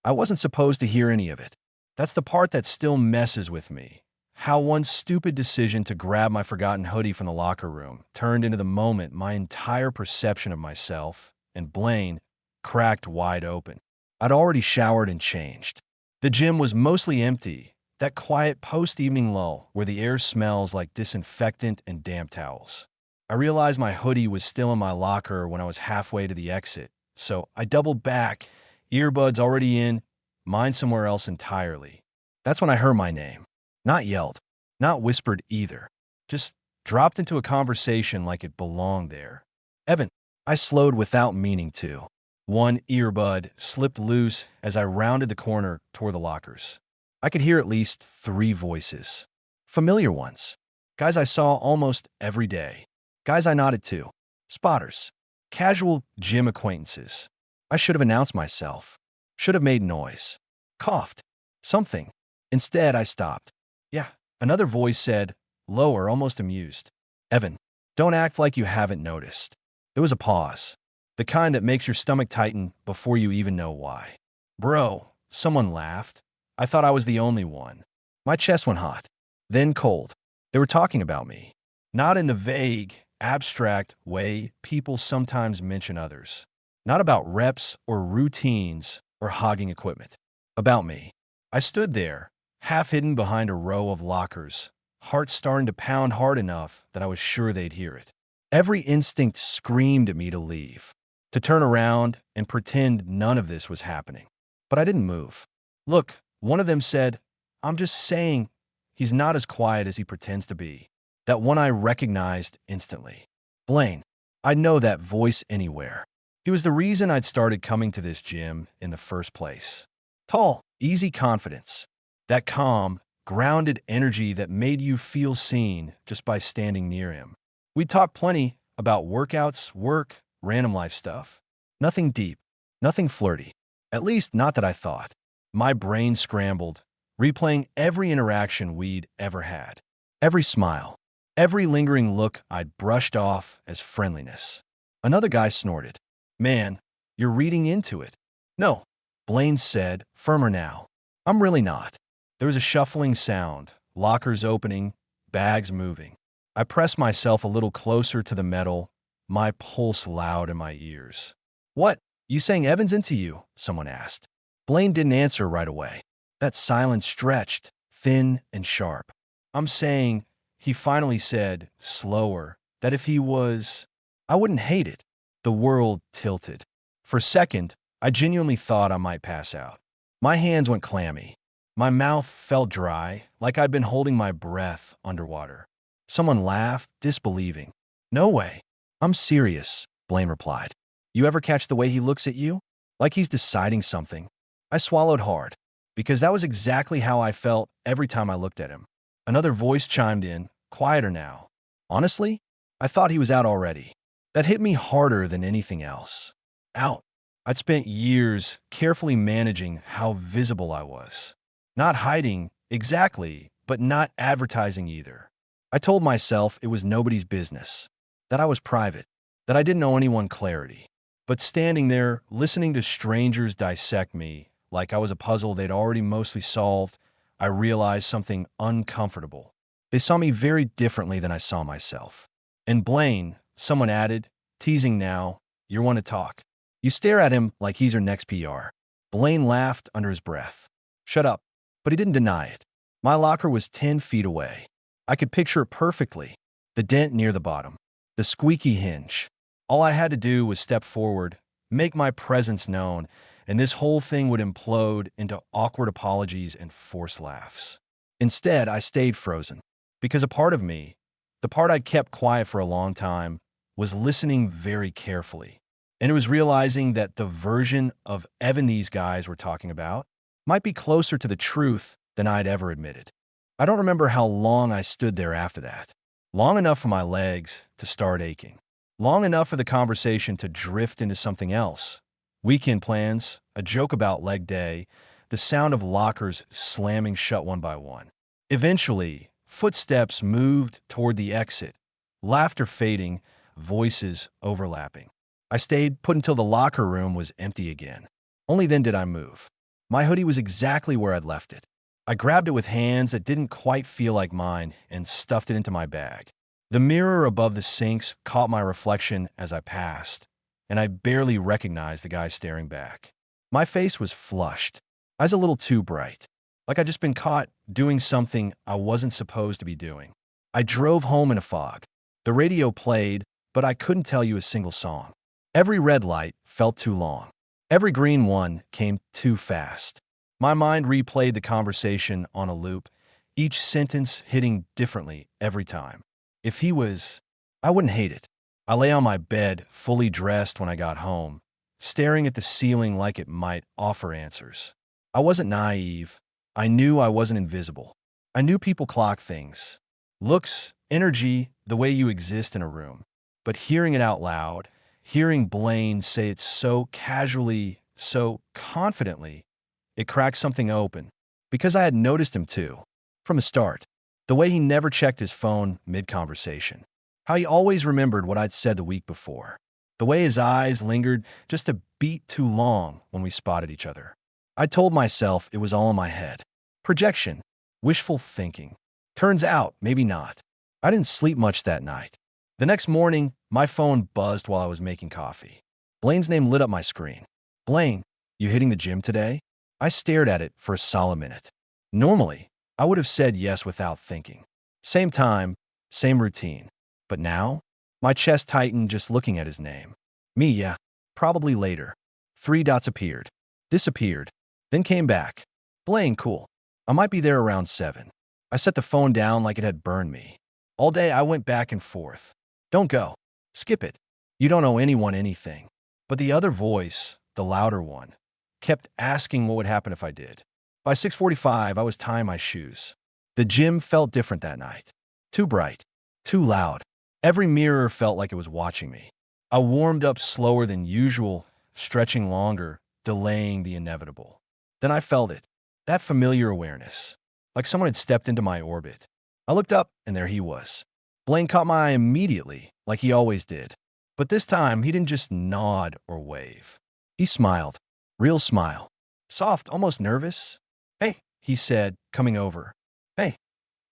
I wasn't supposed to hear any of it. That's the part that still messes with me. How one stupid decision to grab my forgotten hoodie from the locker room turned into the moment my entire perception of myself and Blaine cracked wide open. I'd already showered and changed. The gym was mostly empty, that quiet post-evening lull where the air smells like disinfectant and damp towels. I realized my hoodie was still in my locker when I was halfway to the exit, so I doubled back, earbuds already in, mine somewhere else entirely. That's when I heard my name. Not yelled, not whispered either. Just dropped into a conversation like it belonged there. Evan. I slowed without meaning to. One earbud slipped loose as I rounded the corner toward the lockers. I could hear at least 3 voices. Familiar ones. Guys I saw almost every day. Guys I nodded to. Spotters. Casual gym acquaintances. I should have announced myself. Should have made noise. Coughed. Something. Instead, I stopped. Yeah. Another voice said, lower, almost amused. Evan, don't act like you haven't noticed. There was a pause. The kind that makes your stomach tighten before you even know why. Bro, someone laughed. I thought I was the only one. My chest went hot, then cold. They were talking about me. Not in the vague, abstract way people sometimes mention others. Not about reps or routines or hogging equipment. About me. I stood there, half hidden behind a row of lockers, heart starting to pound hard enough that I was sure they'd hear it. Every instinct screamed at me to leave, to turn around and pretend none of this was happening. But I didn't move. Look, one of them said, I'm just saying he's not as quiet as he pretends to be. That one I recognized instantly. Blaine. I'd know that voice anywhere. He was the reason I'd started coming to this gym in the first place. Tall, easy confidence. That calm, grounded energy that made you feel seen just by standing near him. We talked plenty about workouts, work, random life stuff. Nothing deep, nothing flirty. At least not that I thought. My brain scrambled, replaying every interaction we'd ever had. Every smile, every lingering look I'd brushed off as friendliness. Another guy snorted. Man, you're reading into it. No, Blaine said, firmer now. I'm really not. There was a shuffling sound, lockers opening, bags moving. I pressed myself a little closer to the metal, my pulse loud in my ears. What? You saying Evan's into you? Someone asked. Blaine didn't answer right away. That silence stretched, thin and sharp. I'm saying, he finally said, slower, that if he was, I wouldn't hate it. The world tilted. For a second, I genuinely thought I might pass out. My hands went clammy. My mouth felt dry, like I'd been holding my breath underwater. Someone laughed, disbelieving. No way. I'm serious, Blaine replied. You ever catch the way he looks at you? Like he's deciding something. I swallowed hard, because that was exactly how I felt every time I looked at him. Another voice chimed in, quieter now. Honestly, I thought he was out already. That hit me harder than anything else. Out. I'd spent years carefully managing how visible I was. Not hiding, exactly, but not advertising either. I told myself it was nobody's business, that I was private, that I didn't owe anyone clarity. But standing there, listening to strangers dissect me, like I was a puzzle they'd already mostly solved, I realized something uncomfortable. They saw me very differently than I saw myself. And Blaine, someone added, teasing now, you're one to talk. You stare at him like he's your next PR. Blaine laughed under his breath. Shut up. But he didn't deny it. My locker was 10 feet away. I could picture it perfectly. The dent near the bottom. The squeaky hinge. All I had to do was step forward, make my presence known, and this whole thing would implode into awkward apologies and forced laughs. Instead, I stayed frozen. Because a part of me, the part I'd kept quiet for a long time, was listening very carefully. And it was realizing that the version of Evan these guys were talking about might be closer to the truth than I'd ever admitted. I don't remember how long I stood there after that. Long enough for my legs to start aching. Long enough for the conversation to drift into something else. Weekend plans, a joke about leg day, the sound of lockers slamming shut one by one. Eventually, footsteps moved toward the exit, laughter fading, voices overlapping. I stayed put until the locker room was empty again. Only then did I move. My hoodie was exactly where I'd left it. I grabbed it with hands that didn't quite feel like mine and stuffed it into my bag. The mirror above the sinks caught my reflection as I passed, and I barely recognized the guy staring back. My face was flushed. I was a little too bright, like I'd just been caught doing something I wasn't supposed to be doing. I drove home in a fog. The radio played, but I couldn't tell you a single song. Every red light felt too long. Every green one came too fast. My mind replayed the conversation on a loop, each sentence hitting differently every time. If he was, I wouldn't hate it. I lay on my bed, fully dressed when I got home, staring at the ceiling like it might offer answers. I wasn't naive. I knew I wasn't invisible. I knew people clock things. Looks, energy, the way you exist in a room. But hearing it out loud, hearing Blaine say it so casually, so confidently, it cracked something open. Because I had noticed him too, from the start. The way he never checked his phone mid-conversation. How he always remembered what I'd said the week before. The way his eyes lingered just a beat too long when we spotted each other. I told myself it was all in my head. Projection. Wishful thinking. Turns out, maybe not. I didn't sleep much that night. The next morning, my phone buzzed while I was making coffee. Blaine's name lit up my screen. Blaine, you hitting the gym today? I stared at it for a solid minute. Normally, I would have said yes without thinking. Same time, same routine. But now, my chest tightened just looking at his name. Me, yeah. Probably later. 3 dots appeared. Disappeared. Then came back. Blaine, cool. I might be there around 7. I set the phone down like it had burned me. All day I went back and forth. Don't go. Skip it. You don't owe anyone anything. But the other voice, the louder one, kept asking what would happen if I did. By 6:45, I was tying my shoes. The gym felt different that night. Too bright. Too loud. Every mirror felt like it was watching me. I warmed up slower than usual, stretching longer, delaying the inevitable. Then I felt it. That familiar awareness. Like someone had stepped into my orbit. I looked up, and there he was. Blaine caught my eye immediately, like he always did. But this time, he didn't just nod or wave. He smiled. Real smile. Soft, almost nervous. Hey, he said, coming over. Hey,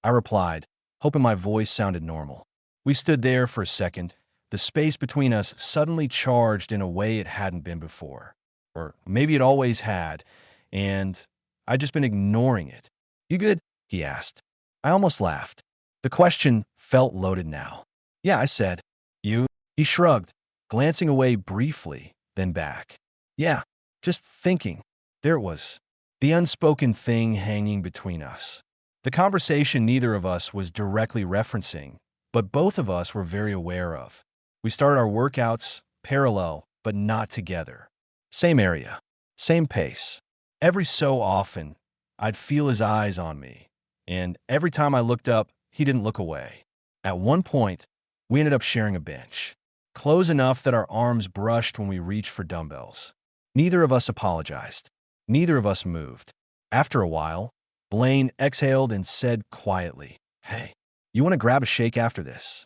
I replied, hoping my voice sounded normal. We stood there for a second, the space between us suddenly charged in a way it hadn't been before. Or maybe it always had, and I'd just been ignoring it. You good? He asked. I almost laughed. The question felt loaded now. Yeah, I said. You? He shrugged, glancing away briefly, then back. Yeah, just thinking. There it was. The unspoken thing hanging between us. The conversation neither of us was directly referencing, but both of us were very aware of. We started our workouts parallel, but not together. Same area, same pace. Every so often, I'd feel his eyes on me, and every time I looked up, he didn't look away. At one point, we ended up sharing a bench, close enough that our arms brushed when we reached for dumbbells. Neither of us apologized. Neither of us moved. After a while, Blaine exhaled and said quietly, Hey, you want to grab a shake after this?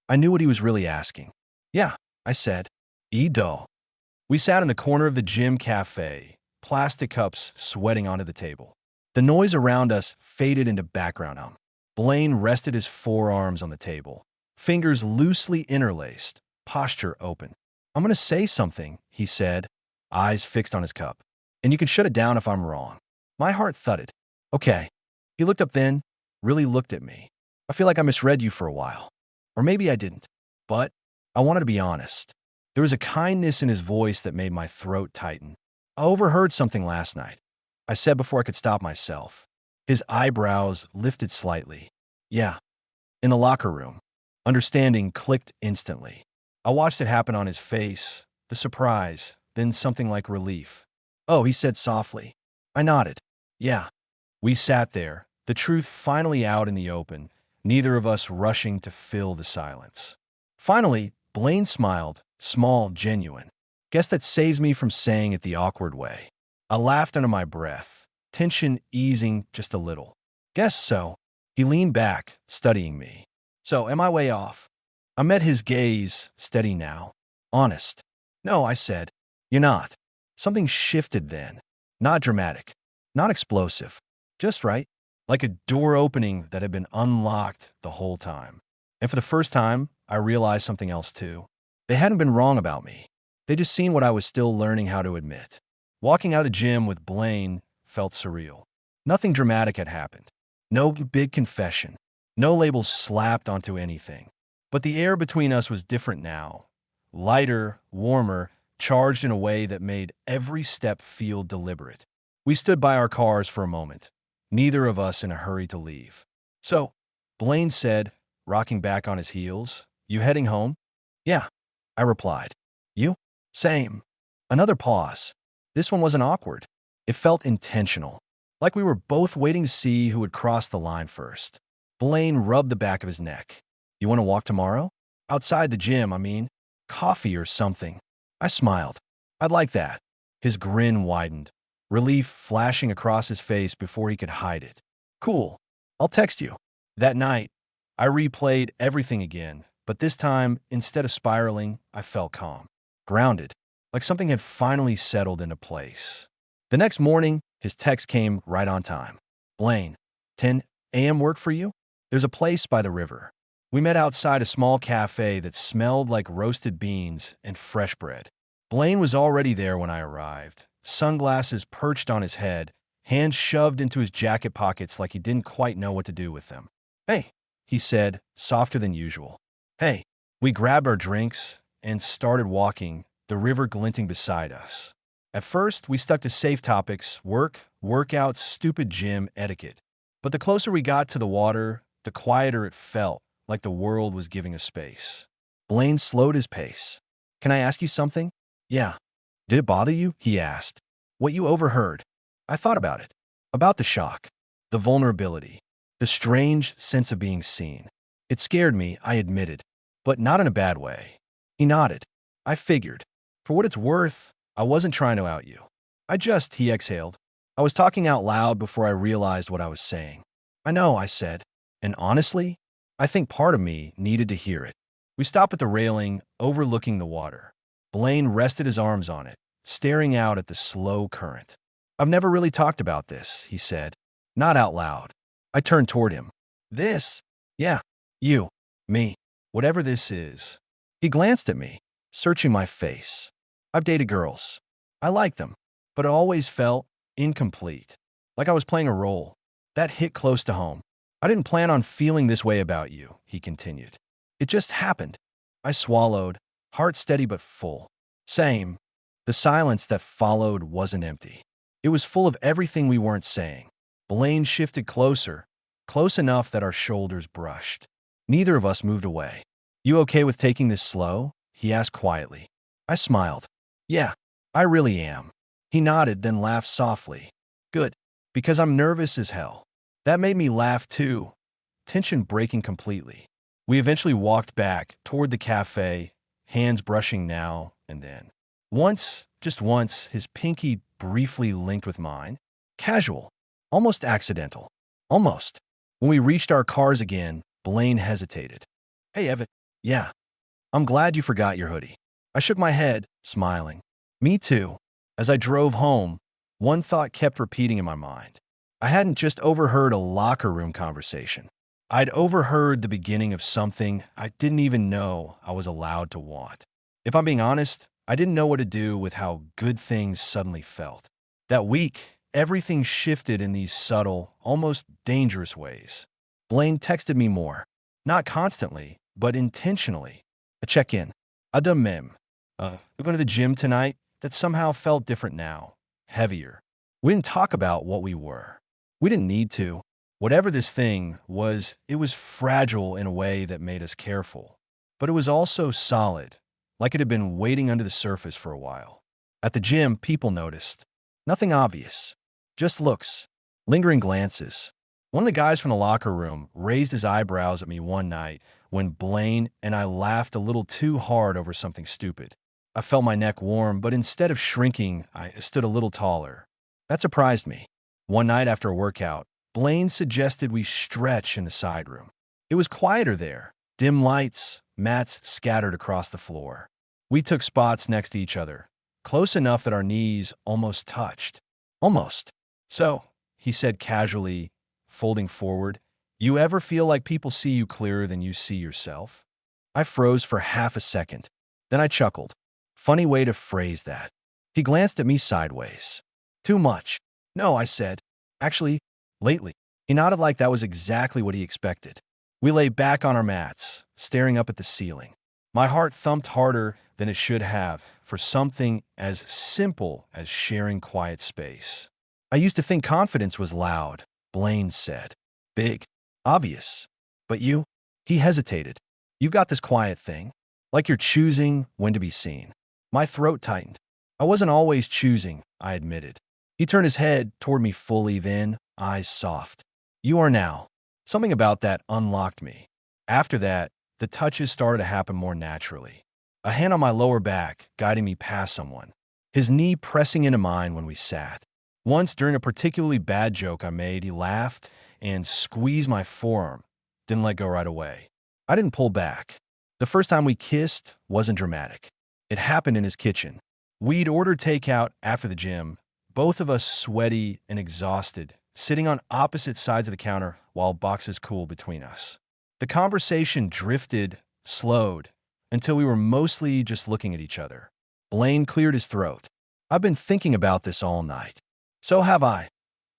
I knew what he was really asking. Yeah, I said. E-do. We sat in the corner of the gym cafe, plastic cups sweating onto the table. The noise around us faded into background hum. Blaine rested his forearms on the table, fingers loosely interlaced, posture open. I'm going to say something, he said, eyes fixed on his cup. And you can shut it down if I'm wrong. My heart thudded. Okay. He looked up then, really looked at me. I feel like I misread you for a while. Or maybe I didn't. But I wanted to be honest. There was a kindness in his voice that made my throat tighten. I overheard something last night. I said before I could stop myself. His eyebrows lifted slightly. Yeah, in the locker room. Understanding clicked instantly. I watched it happen on his face, the surprise, then something like relief. Oh, he said softly. I nodded. Yeah. We sat there, the truth finally out in the open, neither of us rushing to fill the silence. Finally, Blaine smiled, small, genuine. Guess that saves me from saying it the awkward way. I laughed under my breath, tension easing just a little. Guess so. He leaned back, studying me. So, am I way off? I met his gaze, steady now. Honest. No, I said. You're not. Something shifted then. Not dramatic. Not explosive, just right, like a door opening that had been unlocked the whole time. And for the first time, I realized something else too. They hadn't been wrong about me. They just seen what I was still learning how to admit. Walking out of the gym with Blaine felt surreal. Nothing dramatic had happened. No big confession. No labels slapped onto anything. But the air between us was different now. Lighter, warmer, charged in a way that made every step feel deliberate. We stood by our cars for a moment, neither of us in a hurry to leave. So, Blaine said, rocking back on his heels, "You heading home?" "Yeah," I replied. "You?" "Same." Another pause. This one wasn't awkward. It felt intentional, like we were both waiting to see who would cross the line first. Blaine rubbed the back of his neck. "You want to walk tomorrow?" "Outside the gym, I mean. Coffee or something." I smiled. "I'd like that." His grin widened, relief flashing across his face before he could hide it. "Cool. I'll text you." That night, I replayed everything again, but this time, instead of spiraling, I felt calm, grounded, like something had finally settled into place. The next morning, his text came right on time. "Blaine, 10 a.m. work for you? There's a place by the river." We met outside a small cafe that smelled like roasted beans and fresh bread. Blaine was already there when I arrived, sunglasses perched on his head, hands shoved into his jacket pockets like he didn't quite know what to do with them. "Hey," he said, softer than usual. "Hey." We grabbed our drinks and started walking, the river glinting beside us. At first, we stuck to safe topics: work, workouts, stupid gym etiquette. But the closer we got to the water, the quieter it felt, like the world was giving us space. Blaine slowed his pace. "Can I ask you something?" "Yeah." "Did it bother you?" he asked. "What you overheard?" I thought about it. About the shock, the vulnerability, the strange sense of being seen. It scared me, I admitted, but not in a bad way. He nodded. "I figured. For what it's worth, I wasn't trying to out you. He exhaled. I was talking out loud before I realized what I was saying." "I know," I said. "And honestly, I think part of me needed to hear it." We stopped at the railing, overlooking the water. Blaine rested his arms on it, staring out at the slow current. "I've never really talked about this," he said. Not out loud. I turned toward him. "This?" "Yeah. You. Me. Whatever this is." He glanced at me, searching my face. "I've dated girls. I like them, but it always felt incomplete, like I was playing a role." That hit close to home. "I didn't plan on feeling this way about you," he continued. "It just happened." I swallowed, heart steady but full. "Same." The silence that followed wasn't empty. It was full of everything we weren't saying. Blaine shifted closer, close enough that our shoulders brushed. Neither of us moved away. "You okay with taking this slow?" he asked quietly. I smiled. "Yeah, I really am." He nodded, then laughed softly. "Good, because I'm nervous as hell." That made me laugh too, tension breaking completely. We eventually walked back toward the cafe, hands brushing now and then. Once, just once, his pinky briefly linked with mine. Casual, almost accidental. Almost. When we reached our cars again, Blaine hesitated. "Hey, Evan." "Yeah." "I'm glad you forgot your hoodie." I shook my head, smiling. "Me too." As I drove home, one thought kept repeating in my mind. I hadn't just overheard a locker room conversation. I'd overheard the beginning of something I didn't even know I was allowed to want. If I'm being honest, I didn't know what to do with how good things suddenly felt. That week, everything shifted in these subtle, almost dangerous ways. Blaine texted me more. Not constantly, but intentionally. A check-in. Adam mem. We're going to the gym tonight. That somehow felt different now. Heavier. We didn't talk about what we were. We didn't need to. Whatever this thing was, it was fragile in a way that made us careful. But it was also solid, like it had been waiting under the surface for a while. At the gym, people noticed. Nothing obvious. Just looks. Lingering glances. One of the guys from the locker room raised his eyebrows at me one night when Blaine and I laughed a little too hard over something stupid. I felt my neck warm, but instead of shrinking, I stood a little taller. That surprised me. One night after a workout, Blaine suggested we stretch in the side room. It was quieter there, dim lights, mats scattered across the floor. We took spots next to each other, close enough that our knees almost touched. Almost. So, he said casually, folding forward, you ever feel like people see you clearer than you see yourself? I froze for half a second. Then I chuckled. Funny way to phrase that. He glanced at me sideways. Too much. No, I said. Actually, lately. He nodded like that was exactly what he expected. We lay back on our mats, staring up at the ceiling. My heart thumped harder than it should have for something as simple as sharing quiet space. I used to think confidence was loud, Blaine said. Big. Obvious. But you? He hesitated. You've got this quiet thing. Like you're choosing when to be seen. My throat tightened. I wasn't always choosing, I admitted. He turned his head toward me fully, then, eyes soft. You are now. Something about that unlocked me. After that, the touches started to happen more naturally. A hand on my lower back, guiding me past someone. His knee pressing into mine when we sat. Once, during a particularly bad joke I made, he laughed and squeezed my forearm. Didn't let go right away. I didn't pull back. The first time we kissed wasn't dramatic. It happened in his kitchen. We'd ordered takeout after the gym, both of us sweaty and exhausted, sitting on opposite sides of the counter while boxes cooled between us. The conversation drifted, slowed, until we were mostly just looking at each other. Blaine cleared his throat. I've been thinking about this all night. So have I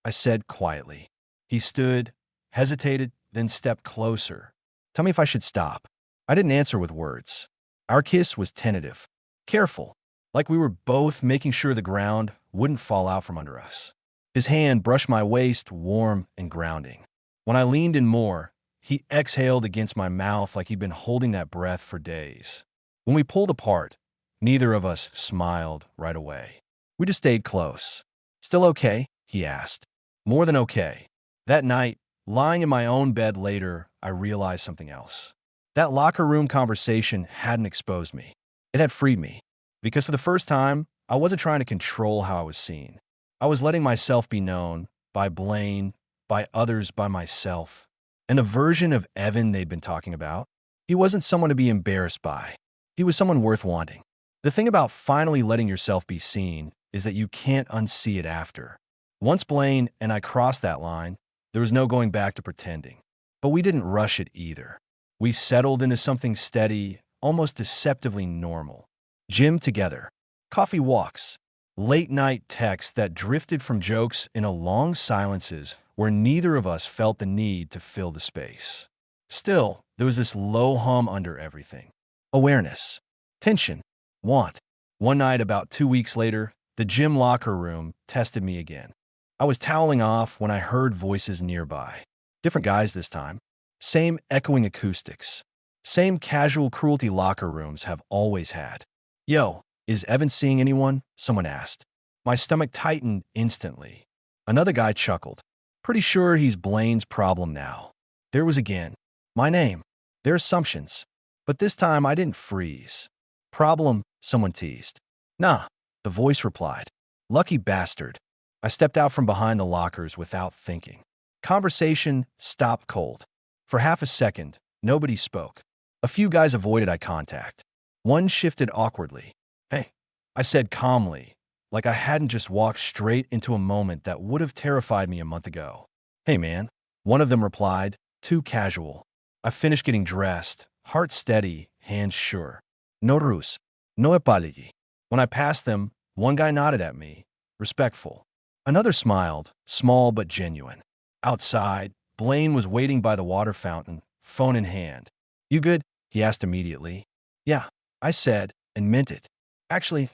said quietly. He stood, hesitated, then stepped closer. Tell me if I should stop. I didn't answer with words. Our kiss was tentative, careful, like we were both making sure the ground wouldn't fall out from under us. His hand brushed my waist, warm and grounding. When I leaned in more, he exhaled against my mouth like he'd been holding that breath for days. When we pulled apart, neither of us smiled right away. We just stayed close. Still okay? He asked. More than okay. That night, lying in my own bed later, I realized something else. That locker room conversation hadn't exposed me. It had freed me. Because for the first time, I wasn't trying to control how I was seen. I was letting myself be known by Blaine, by others, by myself. And the version of Evan they'd been talking about, he wasn't someone to be embarrassed by. He was someone worth wanting. The thing about finally letting yourself be seen is that you can't unsee it after. Once Blaine and I crossed that line, there was no going back to pretending. But we didn't rush it either. We settled into something steady, almost deceptively normal. Gym together, coffee walks, late-night texts that drifted from jokes into long silences where neither of us felt the need to fill the space. Still, there was this low hum under everything. Awareness, tension, want. One night, about 2 weeks later, the gym locker room tested me again. I was toweling off when I heard voices nearby. Different guys this time. Same echoing acoustics. Same casual cruelty locker rooms have always had. Yo, is Evan seeing anyone? Someone asked. My stomach tightened instantly. Another guy chuckled. Pretty sure he's Blaine's problem now. There was again. My name. Their assumptions. But this time I didn't freeze. Problem, someone teased. Nah, the voice replied. Lucky bastard. I stepped out from behind the lockers without thinking. Conversation stopped cold. For half a second, nobody spoke. A few guys avoided eye contact. One shifted awkwardly. Hey, I said calmly, like I hadn't just walked straight into a moment that would have terrified me a month ago. Hey man, one of them replied, too casual. I finished getting dressed, heart steady, hands sure. No ruse, no apology. When I passed them, one guy nodded at me, respectful. Another smiled, small but genuine. Outside, Blaine was waiting by the water fountain, phone in hand. You good? He asked immediately. Yeah, I said, and meant it. Actually,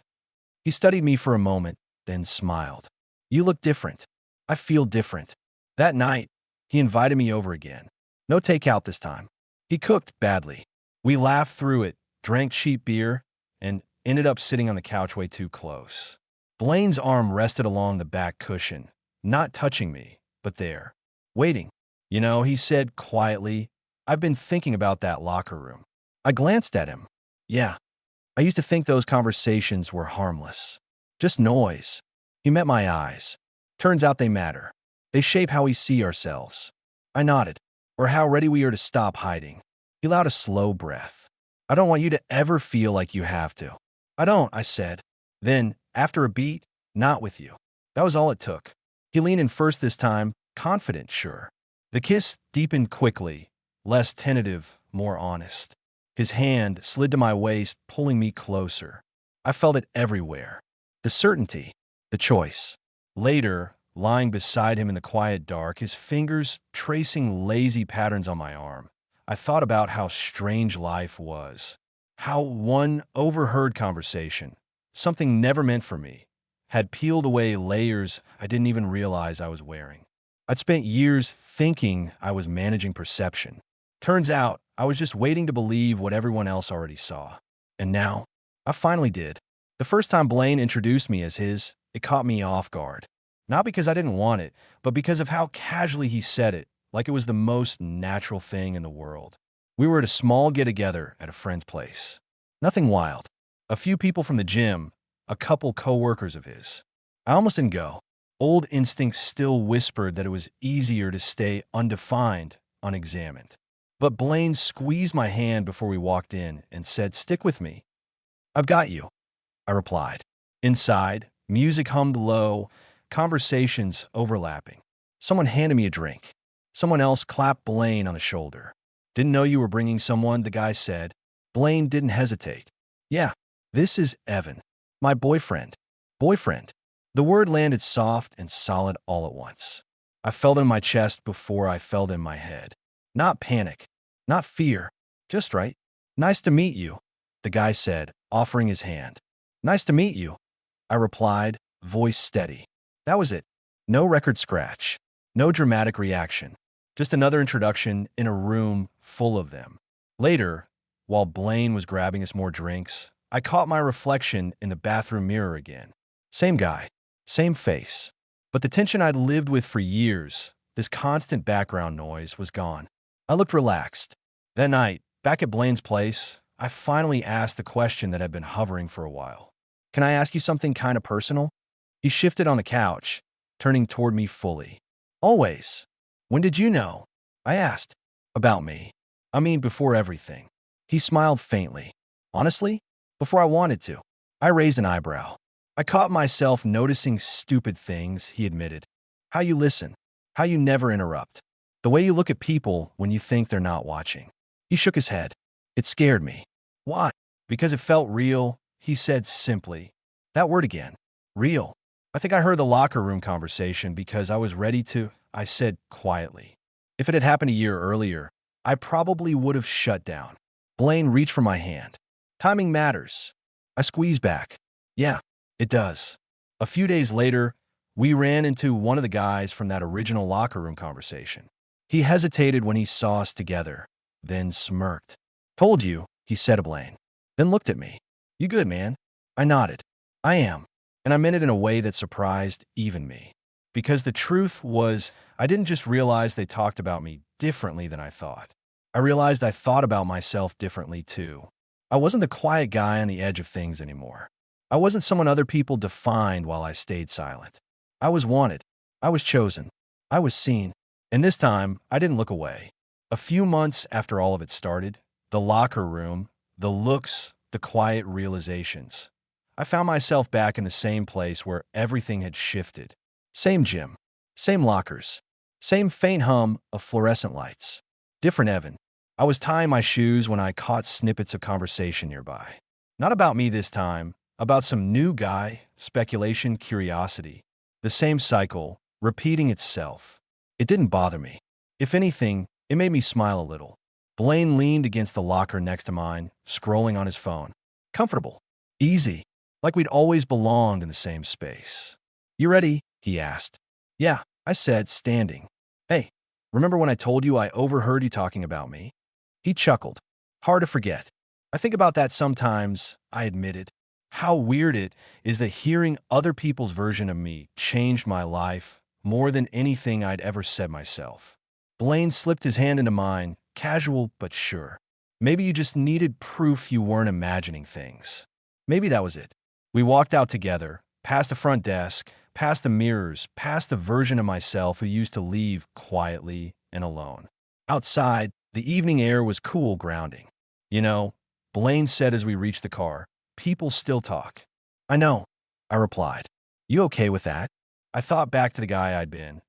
he studied me for a moment, then smiled. You look different. I feel different. That night, he invited me over again. No takeout this time. He cooked badly. We laughed through it, drank cheap beer, and ended up sitting on the couch way too close. Blaine's arm rested along the back cushion, not touching me, but there, waiting. You know, he said quietly, I've been thinking about that locker room. I glanced at him. Yeah, I used to think those conversations were harmless. Just noise. He met my eyes. Turns out they matter. They shape how we see ourselves. I nodded, or how ready we are to stop hiding. He allowed a slow breath. I don't want you to ever feel like you have to. I don't, I said. Then, after a beat, not with you. That was all it took. He leaned in first this time, confident, sure. The kiss deepened quickly, less tentative, more honest. His hand slid to my waist, pulling me closer. I felt it everywhere. The certainty, the choice. Later, lying beside him in the quiet dark, his fingers tracing lazy patterns on my arm, I thought about how strange life was. How one overheard conversation, something never meant for me, had peeled away layers I didn't even realize I was wearing. I'd spent years thinking I was managing perception. Turns out, I was just waiting to believe what everyone else already saw. And now, I finally did. The first time Blaine introduced me as his, it caught me off guard. Not because I didn't want it, but because of how casually he said it, like it was the most natural thing in the world. We were at a small get-together at a friend's place. Nothing wild. A few people from the gym, a couple co-workers of his. I almost didn't go. Old instincts still whispered that it was easier to stay undefined, unexamined. But Blaine squeezed my hand before we walked in and said, "Stick with me." "I've got you," I replied. Inside, music hummed low, conversations overlapping. Someone handed me a drink. Someone else clapped Blaine on the shoulder. "Didn't know you were bringing someone," the guy said. Blaine didn't hesitate. "Yeah, this is Evan, my boyfriend." Boyfriend. The word landed soft and solid all at once. I felt it in my chest before I felt it in my head. Not panic, not fear, just right. "Nice to meet you," the guy said, offering his hand. "Nice to meet you," I replied, voice steady. That was it. No record scratch, no dramatic reaction, just another introduction in a room full of them. Later, while Blaine was grabbing us more drinks, I caught my reflection in the bathroom mirror again. Same guy, same face. But the tension I'd lived with for years, this constant background noise, was gone. I looked relaxed. That night, back at Blaine's place, I finally asked the question that had been hovering for a while. "Can I ask you something kind of personal?" He shifted on the couch, turning toward me fully. "Always. When did you know?" I asked. "About me. I mean, before everything." He smiled faintly. "Honestly? Before I wanted to." I raised an eyebrow. I caught myself noticing stupid things, he admitted. How you listen. How you never interrupt. The way you look at people when you think they're not watching. He shook his head. It scared me. "Why?" "Because it felt real," he said simply. That word again. Real. "I think I heard the locker room conversation because I was ready to," I said quietly. If it had happened a year earlier, I probably would have shut down. Blaine reached for my hand. "Timing matters." I squeezed back. "Yeah, it does." A few days later, we ran into one of the guys from that original locker room conversation. He hesitated when he saw us together, then smirked. "Told you," he said to Blaine, then looked at me. "You good, man?" I nodded. "I am." And I meant it in a way that surprised even me. Because the truth was, I didn't just realize they talked about me differently than I thought. I realized I thought about myself differently too. I wasn't the quiet guy on the edge of things anymore. I wasn't someone other people defined while I stayed silent. I was wanted. I was chosen. I was seen. And this time, I didn't look away. A few months after all of it started, the locker room, the looks, the quiet realizations, I found myself back in the same place where everything had shifted. Same gym, same lockers, same faint hum of fluorescent lights. Different Evan. I was tying my shoes when I caught snippets of conversation nearby. Not about me this time, about some new guy, speculation, curiosity. The same cycle, repeating itself. It didn't bother me. If anything, it made me smile a little. Blaine leaned against the locker next to mine, scrolling on his phone. Comfortable. Easy. Like we'd always belonged in the same space. "You ready?" he asked. "Yeah," I said, standing. "Hey, remember when I told you I overheard you talking about me?" He chuckled. "Hard to forget. I think about that sometimes," I admitted. How weird it is that hearing other people's version of me changed my life more than anything I'd ever said myself. Blaine slipped his hand into mine, casual but sure. "Maybe you just needed proof you weren't imagining things." Maybe that was it. We walked out together, past the front desk, past the mirrors, past the version of myself who used to leave quietly and alone. Outside, the evening air was cool, grounding. "You know," Blaine said as we reached the car, "people still talk." "I know," I replied. "You okay with that?" I thought back to the guy I'd been,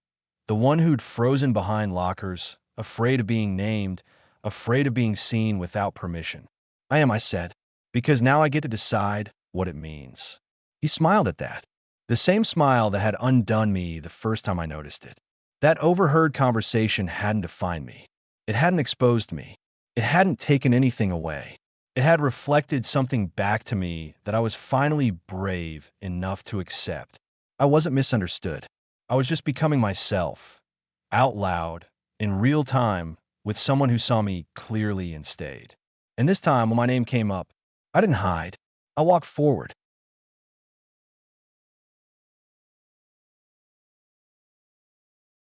the one who'd frozen behind lockers, afraid of being named, afraid of being seen without permission. I said, because now I get to decide what it means. He smiled at that. The same smile that had undone me the first time I noticed it. That overheard conversation hadn't defined me. It hadn't exposed me. It hadn't taken anything away. It had reflected something back to me that I was finally brave enough to accept. I wasn't misunderstood. I was just becoming myself, out loud, in real time, with someone who saw me clearly and stayed. And this time, when my name came up, I didn't hide. I walked forward.